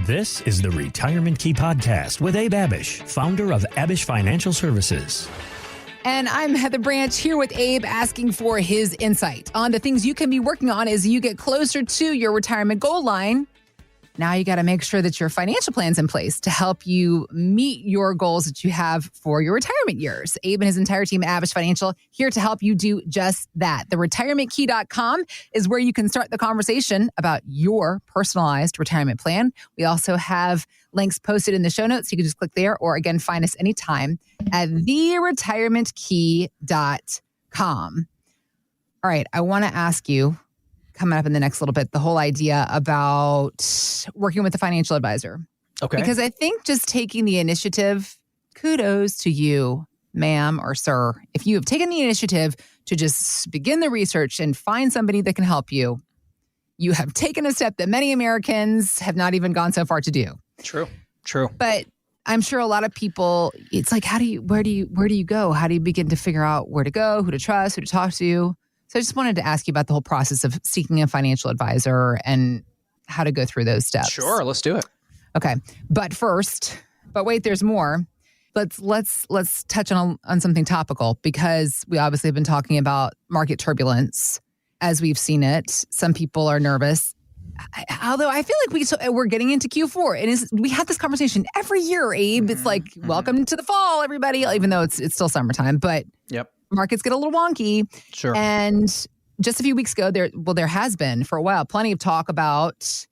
This is the Retirement Key Podcast with Abe Abish, founder of Abish Financial Services. And I'm Heather Branch here with Abe, asking for his insight on the things you can be working on as you get closer to your retirement goal line. Now you got to make sure that your financial plan's in place to help you meet your goals that you have for your retirement years. Abe and his entire team at Abish Financial here to help you do just that. TheRetirementKey.com is where you can start the conversation about your personalized retirement plan. We also have links posted in the show notes. You can just click there or again, find us anytime at TheRetirementKey.com. All right, I want to ask you, coming up in the next little bit, the whole idea about working with a financial advisor. Okay. Because I think just taking the initiative, kudos to you, ma'am or sir. If you have taken the initiative to just begin the research and find somebody that can help you, you have taken a step that many Americans have not even gone so far to do. True. But I'm sure a lot of people, it's like, where do you go? How do you begin to figure out where to go, who to trust, who to talk to? So I just wanted to ask you about the whole process of seeking a financial advisor and how to go through those steps. Sure, let's do it. Okay. But wait, there's more. Let's touch on something topical, because we obviously have been talking about market turbulence as we've seen it. Some people are nervous. Although I feel like we're getting into Q4, and we have this conversation every year, Abe. It's like, welcome to the fall, everybody, even though it's still summertime. But yep. Markets get a little wonky. Sure. And just a few weeks ago, there has been for a while plenty of talk about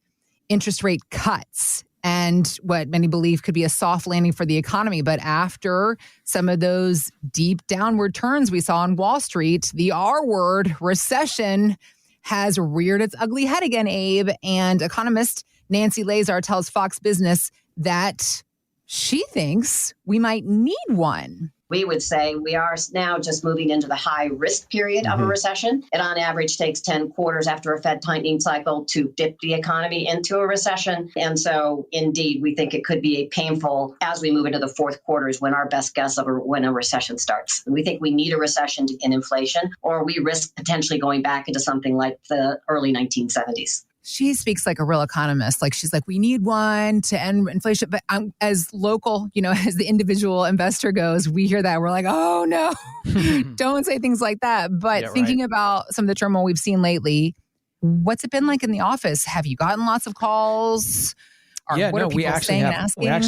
interest rate cuts and what many believe could be a soft landing for the economy. But after some of those deep downward turns we saw on Wall Street, the R word, recession, has reared its ugly head again, Abe. And economist Nancy Lazar tells Fox Business that she thinks we might need one. We would say we are now just moving into the high risk period of a recession. It on average takes 10 quarters after a Fed tightening cycle to dip the economy into a recession. And so indeed, we think it could be painful as we move into the fourth quarter is when our best guess of when a recession starts. We think we need a recession to end inflation, or we risk potentially going back into something like the early 1970s. She speaks like a real economist. Like, she's like, we need one to end inflation. But as local, as the individual investor goes, we hear that. We're like, oh no, don't say things like that. But thinking about some of the turmoil we've seen lately, what's it been like in the office? Have you gotten lots of calls? We actually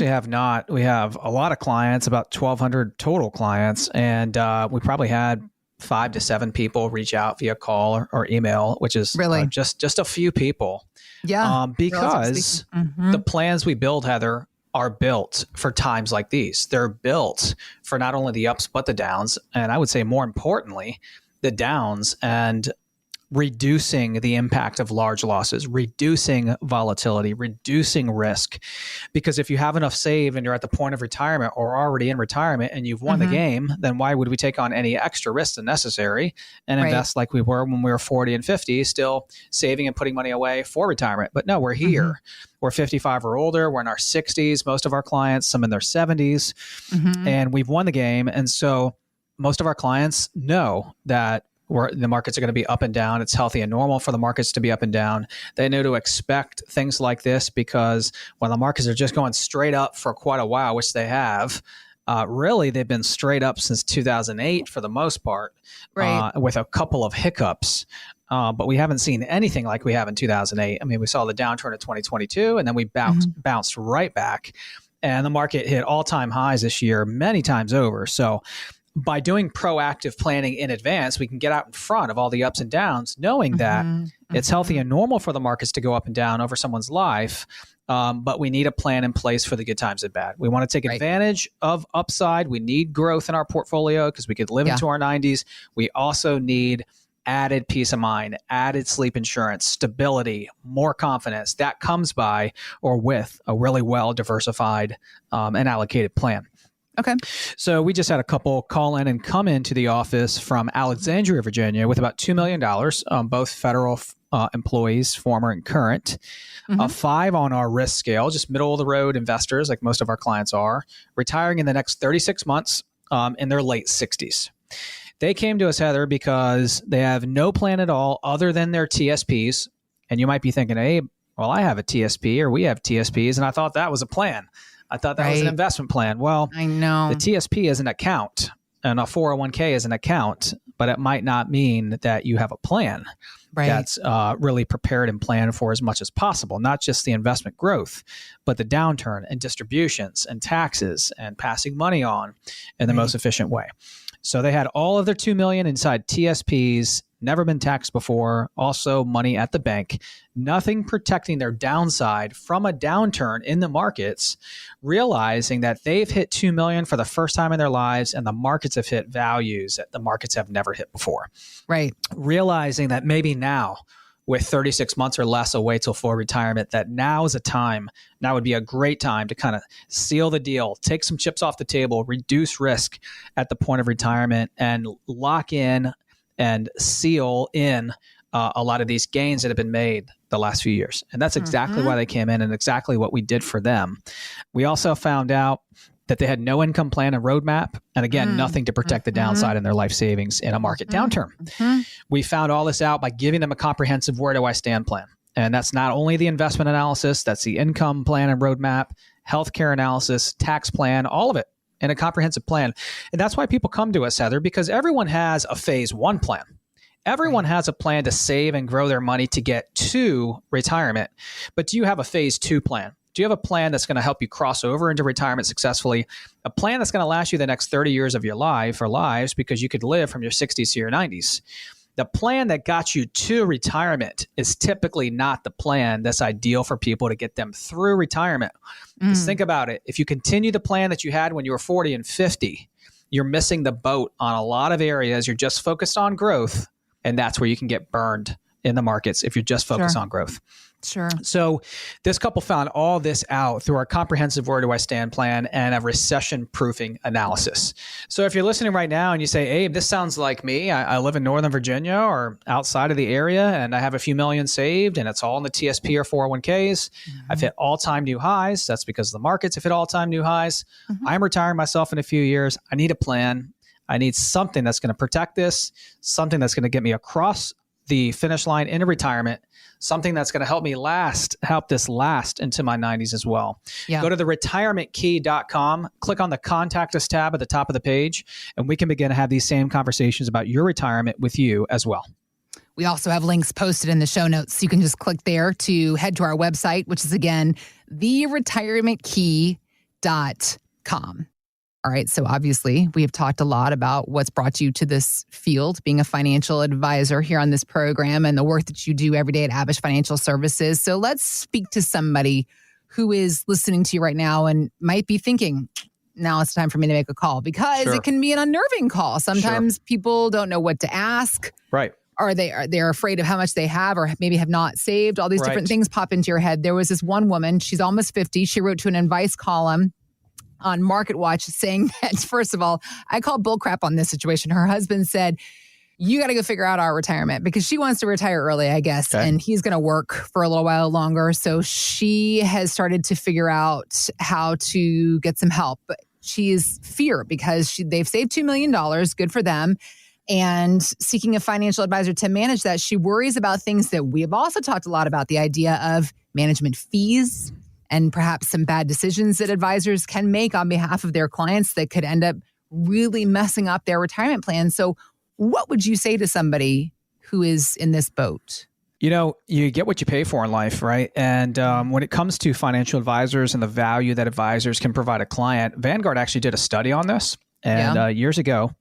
have not. We have a lot of clients, about 1,200 total clients. And we probably had 5 to 7 people reach out via call or email, which is really just a few people. Yeah. Because the plans we build, Heather, are built for times like these. They're built for not only the ups, but the downs. And I would say more importantly, the downs and reducing the impact of large losses, reducing volatility, reducing risk. Because if you have enough saved and you're at the point of retirement or already in retirement and you've won the game, then why would we take on any extra risk than necessary and invest like we were when we were 40 and 50, still saving and putting money away for retirement? But no, we're here. We're 55 or older. We're in our 60s. Most of our clients, some in their 70s, and we've won the game. And so most of our clients know that the markets are going to be up and down. It's healthy and normal for the markets to be up and down. They know to expect things like this because when the markets are just going straight up for quite a while, which they have, really they've been straight up since 2008 for the most part, with a couple of hiccups. But we haven't seen anything like we have in 2008. I mean, we saw the downturn of 2022, and then we bounced right back. And the market hit all-time highs this year many times over. So by doing proactive planning in advance, we can get out in front of all the ups and downs, knowing that it's healthy and normal for the markets to go up and down over someone's life. But we need a plan in place for the good times and bad. We want to take advantage of upside. We need growth in our portfolio because we could live into our 90s. We also need added peace of mind, added sleep insurance, stability, more confidence. That comes by or with a really well diversified and allocated plan. Okay. So we just had a couple call in and come into the office from Alexandria, Virginia, with about $2 million, both federal employees, former and current, 5 on our risk scale, just middle of the road investors, like most of our clients are, retiring in the next 36 months in their late 60s. They came to us, Heather, because they have no plan at all other than their TSPs. And you might be thinking, hey, well, I have a TSP or we have TSPs, and I thought that was a plan. I thought that was an investment plan. Well, I know the TSP is an account and a 401k is an account, but it might not mean that you have a plan that's really prepared and planned for as much as possible, not just the investment growth, but the downturn and distributions and taxes and passing money on in the most efficient way. So they had all of their $2 million inside TSPs, never been taxed before, also money at the bank, nothing protecting their downside from a downturn in the markets, realizing that they've hit $2 million for the first time in their lives and the markets have hit values that the markets have never hit before. Right. Realizing that maybe now, with 36 months or less away till full retirement, that now is a time, now would be a great time to kind of seal the deal, take some chips off the table, reduce risk at the point of retirement, and lock in and seal in a lot of these gains that have been made the last few years. And that's exactly why they came in and exactly what we did for them. We also found out that they had no income plan and roadmap. And again, nothing to protect the downside in their life savings in a market downturn. We found all this out by giving them a comprehensive where do I stand plan. And that's not only the investment analysis, that's the income plan and roadmap, healthcare analysis, tax plan, all of it in a comprehensive plan. And that's why people come to us, Heather, because everyone has a phase one plan. Everyone has a plan to save and grow their money to get to retirement. But do you have a phase two plan? Do you have a plan that's going to help you cross over into retirement successfully? A plan that's going to last you the next 30 years of your life or lives because you could live from your 60s to your 90s. The plan that got you to retirement is typically not the plan that's ideal for people to get them through retirement. Just think about it. If you continue the plan that you had when you were 40 and 50, you're missing the boat on a lot of areas. You're just focused on growth, and that's where you can get burned in the markets if you're just focused on growth. Sure. So this couple found all this out through our comprehensive Where Do I Stand plan and a recession proofing analysis. So if you're listening right now and you say, Abe, this sounds like me. I live in Northern Virginia or outside of the area and I have a few million saved and it's all in the TSP or 401ks. I've hit all-time new highs. That's because the markets have hit all-time new highs. I'm retiring myself in a few years. I need a plan. I need something that's going to protect this, something that's going to get me across the finish line into retirement, something that's going to help me help this last into my 90s as well. Go to the retirementkey.com, click on the Contact Us tab at the top of the page, and we can begin to have these same conversations about your retirement with you as well. We also have links posted in the show notes. You can just click there to head to our website, which is, again, theretirementkey.com. All right. So obviously, we have talked a lot about what's brought you to this field, being a financial advisor here on this program and the work that you do every day at Abish Financial Services. So let's speak to somebody who is listening to you right now and might be thinking, now it's time for me to make a call, because it can be an unnerving call. Sometimes people don't know what to ask. Right. Or they're afraid of how much they have or maybe have not saved. All these different things pop into your head. There was this one woman, she's almost 50. She wrote to an advice column on MarketWatch saying that, first of all, I call bullcrap on this situation. Her husband said, you got to go figure out our retirement, because she wants to retire early, I guess, and he's going to work for a little while longer. So she has started to figure out how to get some help. But she is fear because they've saved $2 million, good for them, and seeking a financial advisor to manage that. She worries about things that we have also talked a lot about, the idea of management fees, and perhaps some bad decisions that advisors can make on behalf of their clients that could end up really messing up their retirement plan. So what would you say to somebody who is in this boat? You know, you get what you pay for in life, right? And when it comes to financial advisors and the value that advisors can provide a client, Vanguard actually did a study on this years ago.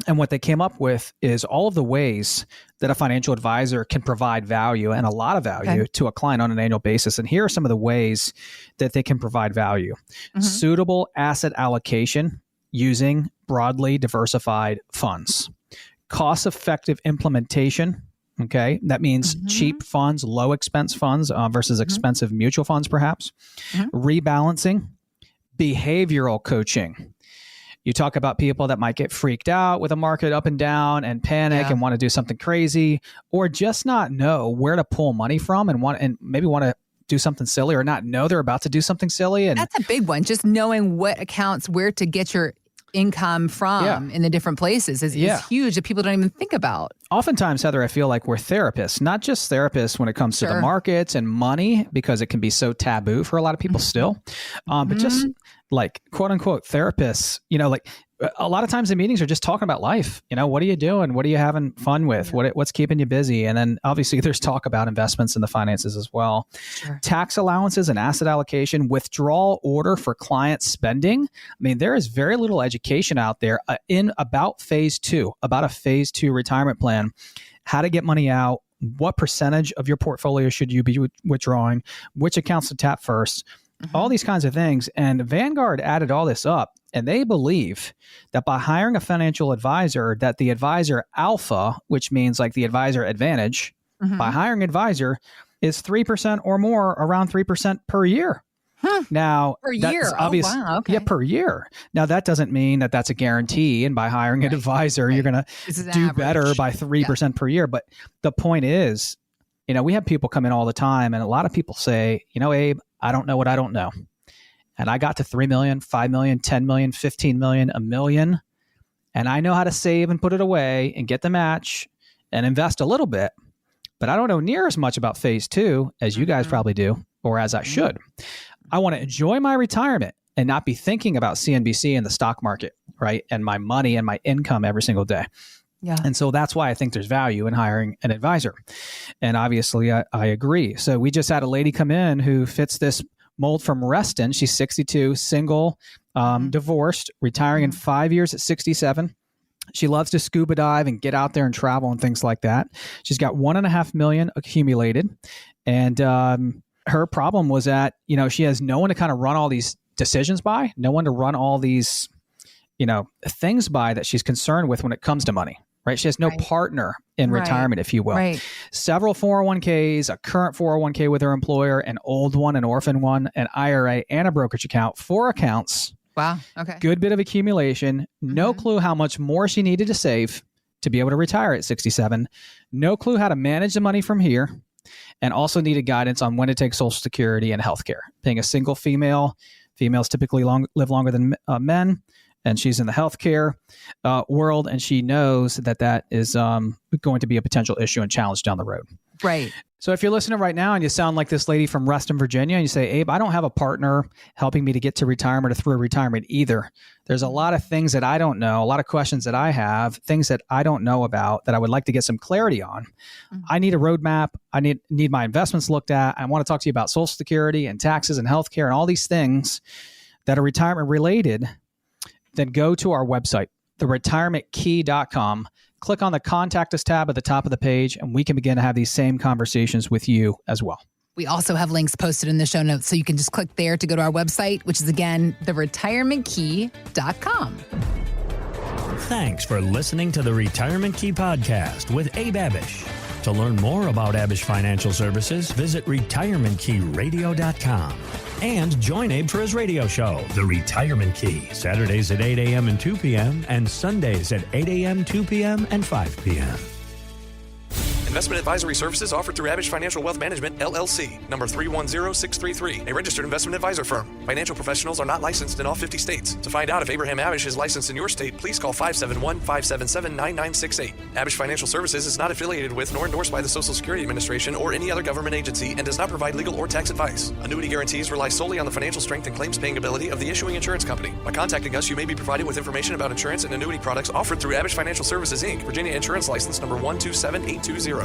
And what they came up with is all of the ways that a financial advisor can provide value, and a lot of value, to a client on an annual basis. And here are some of the ways that they can provide value. Suitable asset allocation using broadly diversified funds. Cost-effective implementation. Okay. That means cheap funds, low expense funds versus expensive mutual funds, perhaps. Rebalancing. Behavioral coaching. You talk about people that might get freaked out with a market up and down and panic and want to do something crazy, or just not know where to pull money from and maybe want to do something silly, or not know they're about to do something silly. And that's a big one. Just knowing what accounts, where to get your income from in the different places is huge that people don't even think about. Oftentimes, Heather, I feel like we're therapists, not just therapists when it comes to the markets and money, because it can be so taboo for a lot of people still, but just like quote unquote therapists, like a lot of times the meetings are just talking about life. What are you doing? What are you having fun with? What's keeping you busy? And then obviously there's talk about investments in the finances as well. Sure. Tax allowances and asset allocation, withdrawal order for client spending. I mean, there is very little education out there about phase two, about a phase two retirement plan, how to get money out, what percentage of your portfolio should you be withdrawing, which accounts to tap first, all these kinds of things. And Vanguard added all this up. And they believe that by hiring a financial advisor, that the advisor alpha, which means like the advisor advantage, by hiring advisor is 3% or more, around 3% per year. Now, per year. Obvious, okay. Yeah, per year. Now, that doesn't mean that that's a guarantee. And by hiring an advisor, you're going to do better by 3% per year. But the point is, we have people come in all the time. And a lot of people say, Abe, I don't know what I don't know. And I got to 3 million, 5 million, 10 million, 15 million, $1 million. And I know how to save and put it away and get the match and invest a little bit. But I don't know near as much about phase two as you guys probably do, or as I should. I want to enjoy my retirement and not be thinking about CNBC and the stock market, right? And my money and my income every single day. Yeah. And so that's why I think there's value in hiring an advisor. And obviously I agree. So we just had a lady come in who fits this mold from Reston. She's 62, single, divorced, retiring in 5 years at 67. She loves to scuba dive and get out there and travel and things like that. She's got $1.5 million accumulated. And her problem was that, she has no one to kind of run all these decisions by, no one to run all these, things by that she's concerned with when it comes to money. Right. She has no partner in retirement, if you will. Right. Several 401ks, a current 401k with her employer, an old one, an orphan one, an IRA, and a brokerage account. 4 accounts. Wow. Okay. Good bit of accumulation. No clue how much more she needed to save to be able to retire at 67. No clue how to manage the money from here. And also needed guidance on when to take Social Security and healthcare. Being a single female, females typically live longer than men. And she's in the healthcare world, and she knows that is going to be a potential issue and challenge down the road. Right. So if you're listening right now and you sound like this lady from Reston, Virginia, and you say, Abe, I don't have a partner helping me to get to retirement or through retirement either. There's a lot of things that I don't know, a lot of questions that I have, things that I don't know about that I would like to get some clarity on. I need a roadmap. I need my investments looked at. I want to talk to you about Social Security and taxes and healthcare and all these things that are retirement related. Then go to our website, theretirementkey.com. Click on the Contact Us tab at the top of the page, and we can begin to have these same conversations with you as well. We also have links posted in the show notes, so you can just click there to go to our website, which is, again, theretirementkey.com. Thanks for listening to the Retirement Key Podcast with Abe Abish. To learn more about Abish Financial Services, visit retirementkeyradio.com. And join Abe for his radio show, The Retirement Key, Saturdays at 8 a.m. and 2 p.m. and Sundays at 8 a.m., 2 p.m., and 5 p.m. Investment advisory services offered through Abish Financial Wealth Management, LLC, number 310633, a registered investment advisor firm. Financial professionals are not licensed in all 50 states. To find out if Abraham Abish is licensed in your state, please call 571-577-9968. Abish Financial Services is not affiliated with nor endorsed by the Social Security Administration or any other government agency and does not provide legal or tax advice. Annuity guarantees rely solely on the financial strength and claims paying ability of the issuing insurance company. By contacting us, you may be provided with information about insurance and annuity products offered through Abish Financial Services, Inc., Virginia Insurance License number 127820.